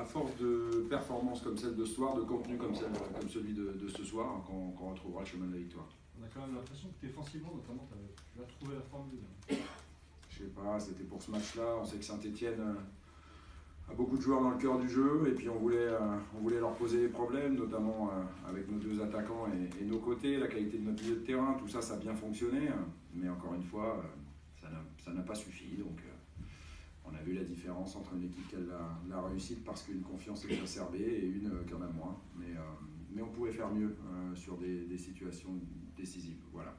à force de performances comme celle de ce soir, de contenu comme celui de ce soir, qu'on retrouvera le chemin de la victoire. On a quand même l'impression que défensivement, notamment, tu vas trouver la formule. Je sais pas, c'était pour ce match-là. On sait que Saint-Etienne a beaucoup de joueurs dans le cœur du jeu, et puis on voulait leur poser des problèmes, notamment avec nos deux attaquants et nos côtés, la qualité de notre milieu de terrain, tout ça, ça a bien fonctionné. Mais encore une fois, ça n'a pas suffi. Donc, on a vu la différence entre une équipe qui a la réussite parce qu'une confiance est exacerbée et une qui en a moins. Mais on pouvait faire mieux sur des situations décisives. Voilà.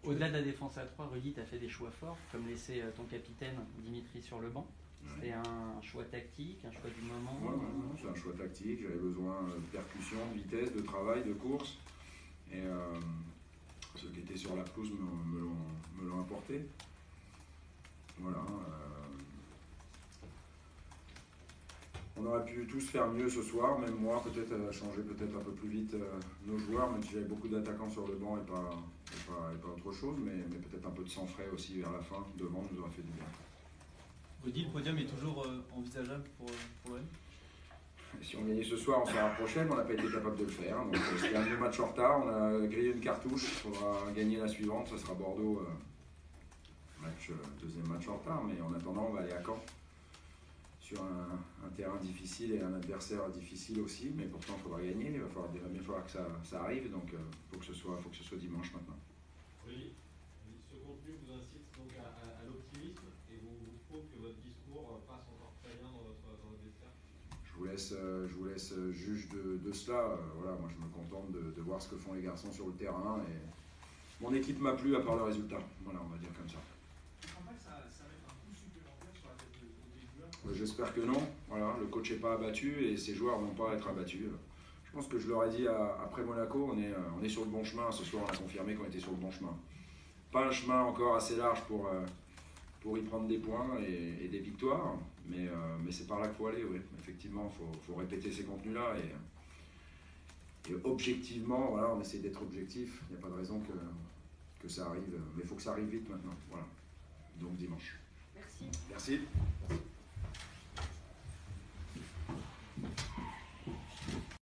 Au-delà de la défense à 3, Rudy, tu as fait des choix forts, comme laisser ton capitaine Dimitri sur le banc. C'était un choix tactique, un choix du moment. Ouais, c'est un choix tactique. J'avais besoin de percussion, de vitesse, de travail, de course. Et ceux qui étaient sur la pelouse me l'ont apporté. Voilà. On aurait pu tous faire mieux ce soir, même moi, peut-être changer peut-être un peu plus vite nos joueurs, même si j'avais beaucoup d'attaquants sur le banc et pas autre chose, mais peut-être un peu de sang frais aussi vers la fin, devant, nous aurait fait du bien. Rudy, le podium est toujours envisageable pour l'OM? Si on gagnait ce soir, on se rapprochait, mais on n'a pas été capable de le faire. Donc c'était un match en retard, on a grillé une cartouche, il faudra gagner la suivante, ce sera Bordeaux, deuxième match en retard, mais en attendant, on va aller à Caen. Sur un terrain difficile et un adversaire difficile aussi, mais pourtant il faudra gagner, il va bien falloir que ça arrive, donc faut que ce soit dimanche maintenant. Oui, ce contenu vous incite donc à l'optimisme et vous prouve que votre discours passe encore très bien dans votre dessert. Je vous laisse juge de cela. Voilà, moi je me contente de voir ce que font les garçons sur le terrain et mon équipe m'a plu à part le résultat. Voilà, on va dire comme ça. J'espère que non. Voilà, le coach n'est pas abattu et ses joueurs ne vont pas être abattus. Je pense que je leur ai dit après Monaco, on est sur le bon chemin. Ce soir, on a confirmé qu'on était sur le bon chemin. Pas un chemin encore assez large pour y prendre des points et des victoires, mais c'est par là qu'il faut aller. Oui. Effectivement, il faut répéter ces contenus-là et objectivement, voilà, on essaie d'être objectif. Il n'y a pas de raison que ça arrive, mais il faut que ça arrive vite maintenant. Voilà. Donc dimanche. Merci. Merci.